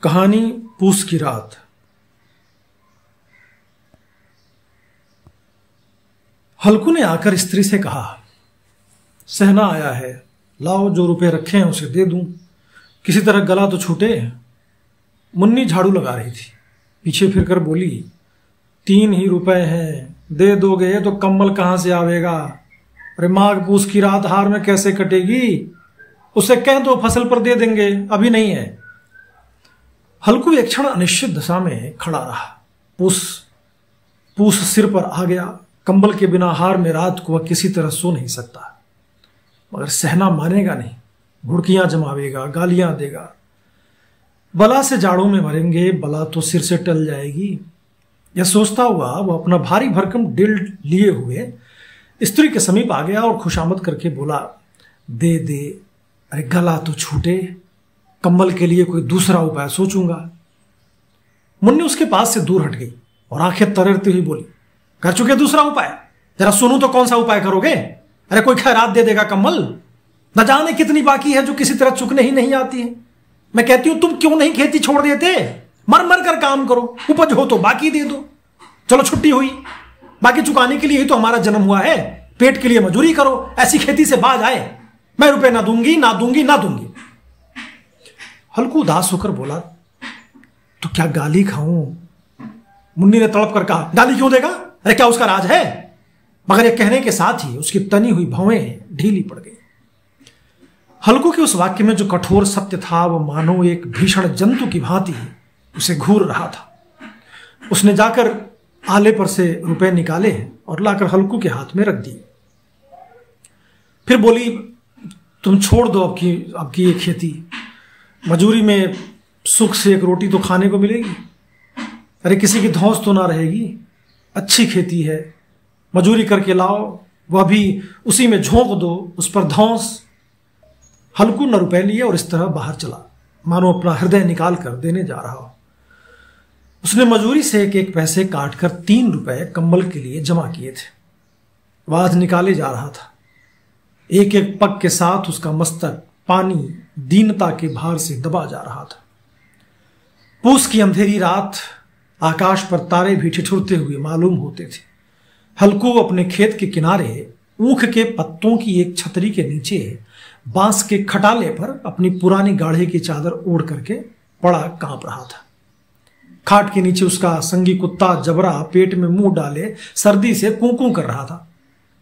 कहानी पूस की रात। हल्कू ने आकर स्त्री से कहा, सहना आया है, लाओ जो रुपए रखे हैं उसे दे दूं, किसी तरह गला तो छूटे। मुन्नी झाड़ू लगा रही थी, पीछे फिरकर बोली, 3 ही रुपए हैं, दे दोगे तो कम्बल कहां से आवेगा? अरे माघ पूस की रात हार में कैसे कटेगी? उसे कह दो फसल पर दे देंगे, अभी नहीं है। हल्कू एक क्षण अनिश्चित दशा में खड़ा रहा। पूस सिर पर आ गया। कंबल के बिना हार में रात को वह किसी तरह सो नहीं सकता, मगर सहना मानेगा नहीं, घुड़कियां जमावेगा, गालियां देगा। बला से जाड़ों में मरेंगे, बला तो सिर से टल जाएगी। यह सोचता हुआ वह अपना भारी भरकम डिल लिए हुए स्त्री के समीप आ गया और खुशामद करके बोला, दे दे, अरे गला तो छूटे, कंबल के लिए कोई दूसरा उपाय सोचूंगा। मुन्नी उसके पास से दूर हट गई और आंखें तररती हुई बोली, कर चुके दूसरा उपाय? जरा सुनूं तो कौन सा उपाय करोगे? अरे कोई खैरात दे देगा कम्बल, न जाने कितनी बाकी है जो किसी तरह चुकने ही नहीं आती है। मैं कहती हूं तुम क्यों नहीं खेती छोड़ देते, मर मर कर काम करो, उपज हो तो बाकी दे दो। चलो छुट्टी हुई, बाकी चुकाने के लिए ही तो हमारा जन्म हुआ है। पेट के लिए मजूरी करो, ऐसी खेती से बाज आए। मैं रुपए ना दूंगी, ना दूंगी, ना दूंगी। हल्कू उदास होकर बोला, तो क्या गाली खाऊं? मुन्नी ने तड़प कर कहा, गाली क्यों देगा? अरे क्या उसका राज है? मगर यह कहने के साथ ही उसकी तनी हुई भवें ढीली पड़ गई। हल्कू के उस वाक्य में जो कठोर सत्य था वह मानो एक भीषण जंतु की भांति उसे घूर रहा था। उसने जाकर आले पर से रुपए निकाले और लाकर हल्कू के हाथ में रख दिए। फिर बोली, तुम छोड़ दो अब की ये खेती, मजूरी में सुख से एक रोटी तो खाने को मिलेगी। अरे किसी की धौंस तो ना रहेगी। अच्छी खेती है, मजूरी करके लाओ, वह भी उसी में झोंक दो, उस पर धौंस। हल्कू न रुपए लिए और इस तरह बाहर चला, मानो अपना हृदय निकाल कर देने जा रहा हो। उसने मजूरी से एक एक पैसे काटकर 3 रुपए कंबल के लिए जमा किए थे। वह आज निकाले जा रहा था। एक एक पग के साथ उसका मस्तक पानी दीनता के भार से दबा जा रहा था। पूस की अंधेरी रात, आकाश पर तारे भी ठिठुरते हुए मालूम होते थे। हल्कू अपने खेत के किनारे ऊख के पत्तों की एक छतरी के नीचे बांस के खटाले पर अपनी पुरानी गाढ़े की चादर ओढ़ करके पड़ा कांप रहा था। खाट के नीचे उसका संगी कुत्ता जबरा पेट में मुंह डाले सर्दी से कूं कूं कर रहा था।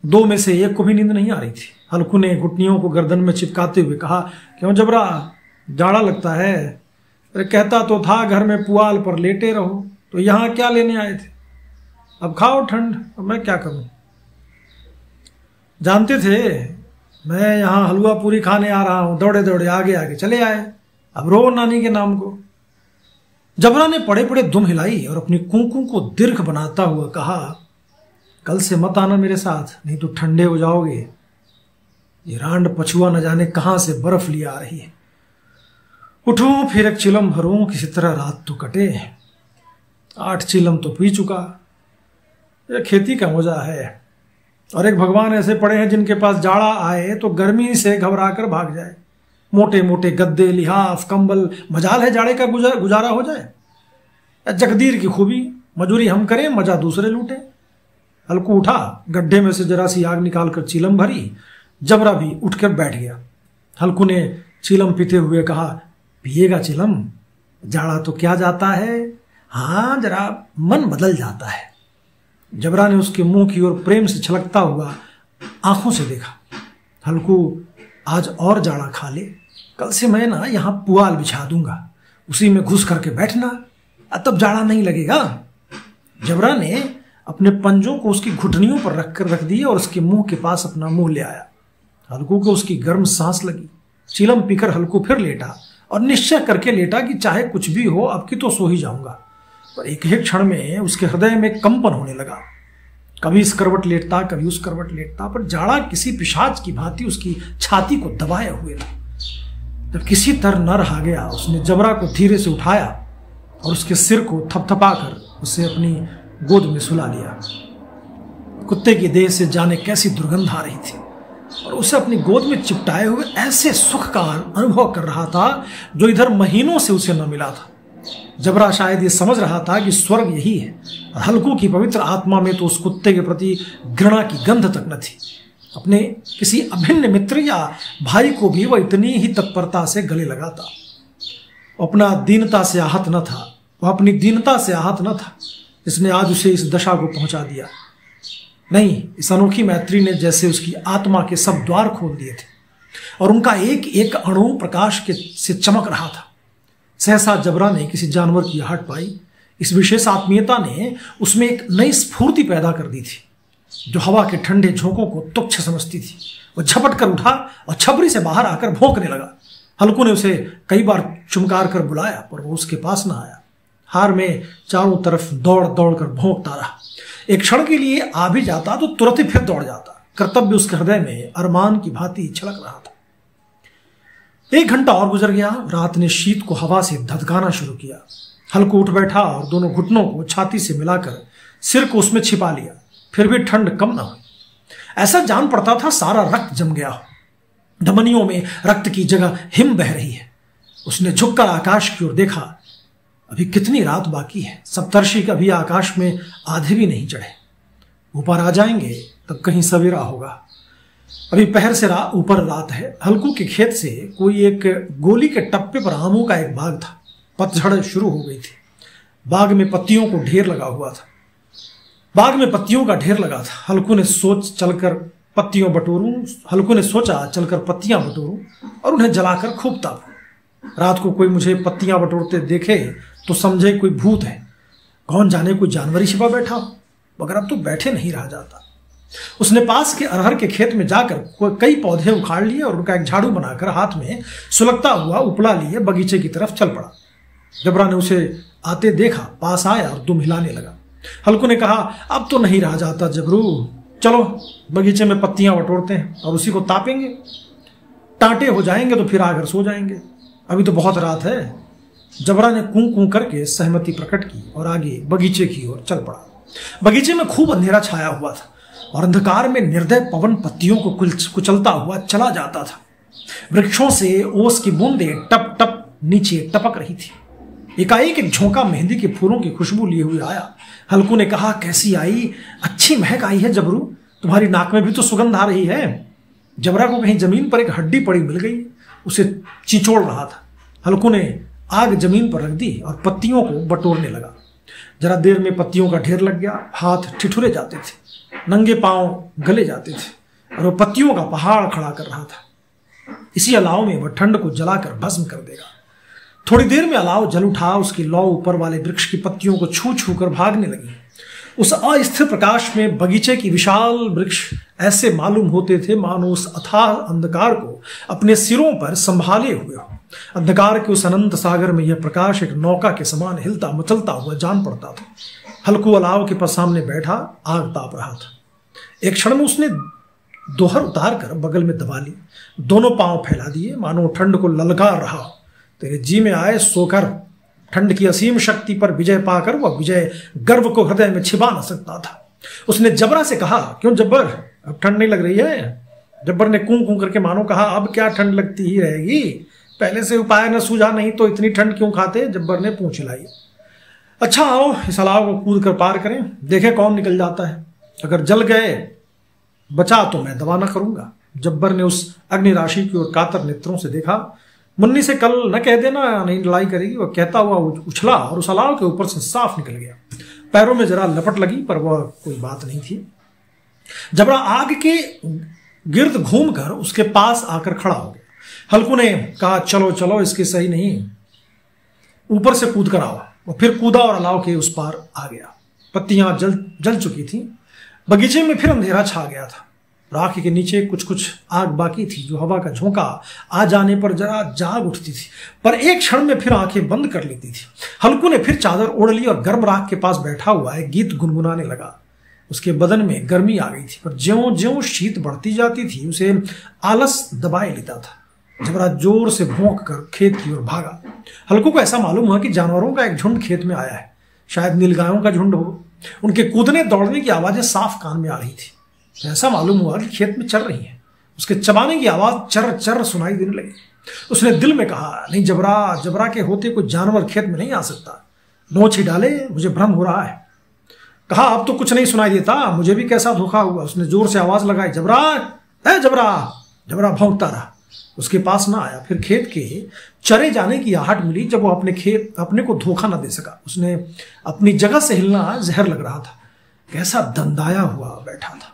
2 में से एक को भी नींद नहीं आ रही थी। हल्कू ने घुटनियों को गर्दन में चिपकाते हुए कहा, क्यों जबरा, जाड़ा लगता है? अरे कहता तो था घर में पुआल पर लेटे रहो, तो यहां क्या लेने आए थे? अब खाओ ठंड, अब मैं क्या करूं? जानते थे मैं यहां हलवा पूरी खाने आ रहा हूं, दौड़े दौड़े आगे आगे चले आए, अब रो नानी के नाम को। जबरा ने पड़े पड़े दुम हिलाई और अपनी कूकू को दीर्घ बनाता हुआ कहा, कल से मत आना मेरे साथ, नहीं तो ठंडे हो जाओगे। ये रांड पछुआ न जाने कहां से बर्फ लिया आ रही है। उठूं फिर एक चिलम भरूं, किसी तरह रात तो कटे। 8 चिलम तो पी चुका। यह खेती का मजा है। और एक भगवान ऐसे पड़े हैं जिनके पास जाड़ा आए तो गर्मी से घबरा कर भाग जाए। मोटे मोटे गद्दे, लिहाफ, कंबल, मजाल है जाड़े का गुजारा हो जाए। जगदीर की खूबी, मजूरी हम करें, मजा दूसरे लूटे। हल्कू उठा, गड्ढे में से जरा सी आग निकालकर चीलम भरी। जबरा भी उठकर बैठ गया। हल्कू ने चीलम पीते हुए कहा, पिएगा चिलम? जाड़ा तो क्या जाता है, हाँ जरा मन बदल जाता है। जबरा ने उसके मुंह की ओर प्रेम से छलकता हुआ आंखों से देखा। हल्कू, आज और जाड़ा खा ले, कल से मैं ना यहां पुआल बिछा दूंगा, उसी में घुस करके बैठना, तब जाड़ा नहीं लगेगा। जबरा ने अपने पंजों को उसकी घुटनियों पर रख दिया और उसके मुंह के पास अपना मुंह ले आया। हल्कू को उसकी गर्म सांस लगी। चिलम पीकर हल्कू फिर लेटा और निश्चय करके लेटा कि चाहे कुछ भी हो, अब की तो सो ही जाऊंगा। पर एक ही क्षण में उसके हृदय में कंपन होने लगा। कभी इस करवट लेटता, कभी उस करवट लेटता, पर जाड़ा किसी पिशाच की भांति उसकी छाती को दबाए हुए था। जब किसी तरह न रहा गया, उसने जबरा को धीरे से उठाया और उसके सिर को थपथपाकर उसे अपनी गोद में सुला लिया। कुत्ते की देह से जाने कैसी दुर्गंध आ रही थी और उसे अपनी गोद में चिपटाए हुए ऐसे सुख का अनुभव कर रहा था जो इधर महीनों से उसे न मिला था। जबरा शायद ये समझ रहा था कि स्वर्ग यही है, और हल्कू की पवित्र आत्मा में तो उस कुत्ते के प्रति घृणा की गंध तक न थी। अपने किसी अभिन्न मित्र या भाई को भी वह इतनी ही तत्परता से गले लगाता। अपना दीनता से आहत न था, वह अपनी दीनता से आहत न था जिसने आज उसे इस दशा को पहुंचा दिया। नहीं, इस अनोखी मैत्री ने जैसे उसकी आत्मा के सब द्वार खोल दिए थे और उनका एक एक अणु प्रकाश के से चमक रहा था। सहसा जबरा ने किसी जानवर की आहट पाई। इस विशेष आत्मीयता ने उसमें एक नई स्फूर्ति पैदा कर दी थी, जो हवा के ठंडे झोंकों को तुच्छ समझती थी। वह झपट कर उठा और छपरी से बाहर आकर भौंकने लगा। हल्कू ने उसे कई बार चुमकार कर बुलाया, पर वो उसके पास न आया। हार में चारों तरफ दौड़ दौड़ कर भौंकता रहा। एक क्षण के लिए आ भी जाता तो तुरंत ही फिर दौड़ जाता। कर्तव्य उसके हृदय में अरमान की भांति छलक रहा था। 1 घंटा और गुजर गया। रात ने शीत को हवा से धधकाना शुरू किया। हल्कू उठ बैठा और दोनों घुटनों को छाती से मिलाकर सिर को उसमें छिपा लिया। फिर भी ठंड कम न हुई। ऐसा जान पड़ता था सारा रक्त जम गया हो। धमनियों में रक्त की जगह हिम बह रही है। उसने झुककर आकाश की ओर देखा। अभी कितनी रात बाकी है। सप्तर्षि कभी आकाश में आधे भी नहीं चढ़े। ऊपर आ जाएंगे तब कहीं सवेरा होगा। अभी पहर से ऊपर रात है। हल्कू के खेत से कोई एक गोली के टप्पे पर आमों का एक बाग था। पतझड़ शुरू हो गई थी। बाग में पत्तियों का ढेर लगा था। हल्कू ने सोचा चलकर पत्तियां बटोरूं और उन्हें जलाकर खूब तापूं। रात को कोई मुझे पत्तियां बटोरते देखे तो समझे कोई भूत है। कौन जाने कोई जानवर ही छिपा बैठा हो, मगर अब तो बैठे नहीं रहा जाता। उसने पास के अरहर के खेत में जाकर कई पौधे उखाड़ लिए और उनका एक झाड़ू बनाकर हाथ में सुलगता हुआ उपला लिए बगीचे की तरफ चल पड़ा। जबरा ने उसे आते देखा, पास आया और दुम हिलाने लगा। हल्कू ने कहा, अब तो नहीं रहा जाता जबरू, चलो बगीचे में पत्तियां बटोरते हैं और उसी को तापेंगे। टांटे हो जाएंगे तो फिर आकर सो जाएंगे। अभी तो बहुत रात है। जबरा ने कूं कूं करके सहमति प्रकट की और आगे बगीचे की ओर चल पड़ा। बगीचे में खूब अंधेरा छाया हुआ था और अंधकार में निर्दय पवन पत्तियों को कुचलता हुआ चला जाता था। वृक्षों से ओस की बूंदें टप टप नीचे टपक रही थी। एकाएक एक झोंका मेहंदी के फूलों की खुशबू लिए हुए आया। हल्कू ने कहा, कैसी आई, अच्छी महक आई है जबरू, तुम्हारी नाक में भी तो सुगंध आ रही है। जबरा को कहीं जमीन पर एक हड्डी पड़ी मिल गई, उसे चिचोड़ रहा था। हल्कू ने आग जमीन पर रख दी और पत्तियों को बटोरने लगा। जरा देर में पत्तियों का ढेर लग गया। हाथ ठिठुरे जाते थे, नंगे पांव गले जाते थे और वह पत्तियों का पहाड़ खड़ा कर रहा था। इसी अलाव में वह ठंड को जलाकर भस्म कर देगा। थोड़ी देर में अलाव जल उठा। उसकी लौ ऊपर वाले वृक्ष की पत्तियों को छू छू कर भागने लगी। उस अस्थिर प्रकाश में बगीचे की विशाल वृक्ष ऐसे मालूम होते थे मानो उस अथाह अंधकार को अपने सिरों पर संभाले हुए हो। अंधकार के उस अनंत सागर में यह प्रकाश एक नौका के समान हिलता मचलता हुआ जान पड़ता था। हल्कू अलाव के पास सामने बैठा आग ताप रहा था। एक क्षण में उसने दोहर उतार कर बगल में दबा ली, दोनों पांव फैला दिए मानो ठंड को ललकार रहा। तेरे जी में आए सोकर। ठंड की असीम शक्ति पर विजय पाकर वह विजय गर्व को हृदय में छिपा न सकता था। उसने जबरा से कहा, क्यों जब्बर, अब ठंड नहीं लग रही है? जब्बर ने कूं कूं करके मानो कहा, अब क्या ठंड लगती ही रहेगी, पहले से उपाय न सूझा, नहीं तो इतनी ठंड क्यों खाते? जब्बर ने पूंछ हिलाई। अच्छा आओ इस अलाव को कूद कर पार करें, देखे कौन निकल जाता है। अगर जल गए बचा तो मैं दवा न करूंगा। जब्बर ने उस अग्नि राशि की ओर कातर नेत्रों से देखा। मुन्नी से कल न कह देना नहीं लड़ाई करेगी। वह कहता हुआ उछला और उस अलाव के ऊपर से साफ निकल गया। पैरों में जरा लपट लगी पर वह कोई बात नहीं थी। जबरा आग के गिर्द घूमकर उसके पास आकर खड़ा हो गया। हल्कू ने कहा, चलो चलो इसके सही नहीं, ऊपर से कूद कर आओ। वह फिर कूदा और अलाव के उस पार आ गया। पत्तियां जल चुकी थी। बगीचे में फिर अंधेरा छा गया था। राख के नीचे कुछ कुछ आग बाकी थी जो हवा का झोंका आ जाने पर जरा जाग उठती थी, पर एक क्षण में फिर आंखें बंद कर लेती थी। हल्कू ने फिर चादर ओढ़ ली और गर्म राख के पास बैठा हुआ एक गीत गुनगुनाने लगा। उसके बदन में गर्मी आ गई थी, पर ज्यों ज्यों शीत बढ़ती जाती थी उसे आलस दबाए लेता था। जबरा जोर से भौंक कर खेत की ओर भागा। हल्कू को ऐसा मालूम हुआ कि जानवरों का एक झुंड खेत में आया है, शायद नीलगायों का झुंड हो। उनके कूदने दौड़ने की आवाजें साफ कान में आ रही थी। ऐसा मालूम हुआ कि खेत में चल रही हैं। उसके चबाने की आवाज चर चर सुनाई देने लगी। उसने दिल में कहा, नहीं जबरा के होते कोई जानवर खेत में नहीं आ सकता। नोच ही डाले, मुझे भ्रम हो रहा है। कहा अब तो कुछ नहीं सुनाई देता, मुझे भी कैसा धोखा हुआ। उसने जोर से आवाज लगाई, जबरा है जबरा। जबरा भौंकता रहा, उसके पास ना आया। फिर खेत के चरे जाने की आहट मिली जब वो अपने को धोखा ना दे सका। उसने अपनी जगह से हिलना जहर लग रहा था, कैसा दंदाया हुआ बैठा था।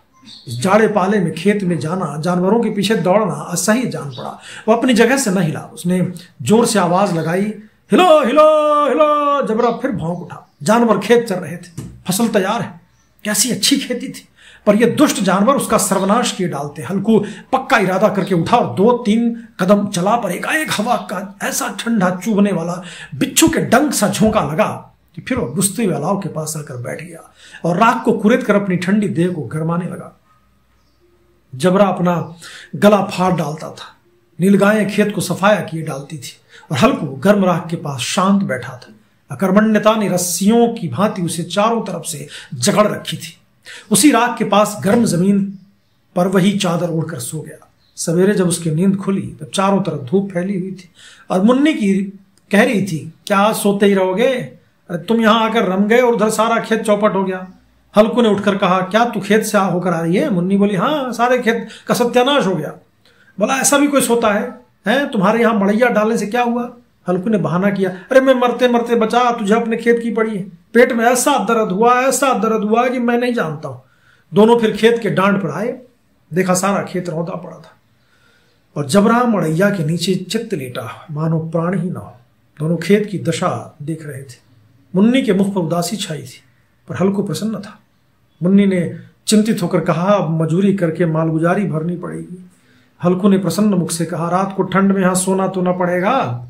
इस जाड़े पाले में खेत में जाना, जानवरों के पीछे दौड़ना असह्य जान पड़ा। वो अपनी जगह से न हिला। उसने जोर से आवाज लगाई, हिलो हिलो हिलो। जबरा फिर भौंक उठा। जानवर खेत चल रहे थे, फसल तैयार है, कैसी अच्छी खेती थी, पर ये दुष्ट जानवर उसका सर्वनाश किए डालते। हल्कू पक्का इरादा करके उठा और 2-3 कदम चला, पर एकाएक हवा का ऐसा ठंडा चुभने वाला बिच्छू के डंक सा झोंका लगा कि फिर वो बुझते हुए अलाव के पास आकर बैठ गया और राख को कुरेद कर अपनी ठंडी देह को गरमाने लगा। जबरा अपना गला फाड़ डालता था। नीलगायें खेत को सफाया किए डालती थी और हल्कू गर्म राख के पास शांत बैठा था। अकर्मण्यता ने रस्सियों की भांति उसे चारों तरफ से जकड़ रखी थी। उसी राख के पास गर्म जमीन पर वही चादर ओढ़कर सो गया। सवेरे जब उसकी नींद खुली तब चारों तरफ धूप फैली हुई थी और मुन्नी की कह रही थी, क्या आज सोते ही रहोगे? तुम यहां आकर रम गए और उधर सारा खेत चौपट हो गया। हल्कू ने उठकर कहा, क्या तू खेत से होकर आ रही है? मुन्नी बोली, हाँ, सारे खेत का सत्यानाश हो गया। बोला, ऐसा भी कोई सोता है? तुम्हारे यहाँ मड़ैया डालने से क्या हुआ? हल्कू ने बहाना किया, अरे मैं मरते मरते बचा, तुझे अपने खेत की पड़ी है। पेट में ऐसा दर्द हुआ कि मैं नहीं जानता हूं। दोनों फिर खेत के डांड पर आए, देखा सारा खेत रौंदा पड़ा था और जबरा मड़ैया के नीचे चित्त लेटा, मानो प्राण ही ना हो। दोनों खेत की दशा देख रहे थे। मुन्नी के मुख पर उदासी छाई थी, पर हल्कू प्रसन्न था। मुन्नी ने चिंतित होकर कहा, अब मजूरी करके मालगुजारी भरनी पड़ेगी। हल्कू ने प्रसन्न मुख से कहा, रात को ठंड में यहां सोना तो ना पड़ेगा।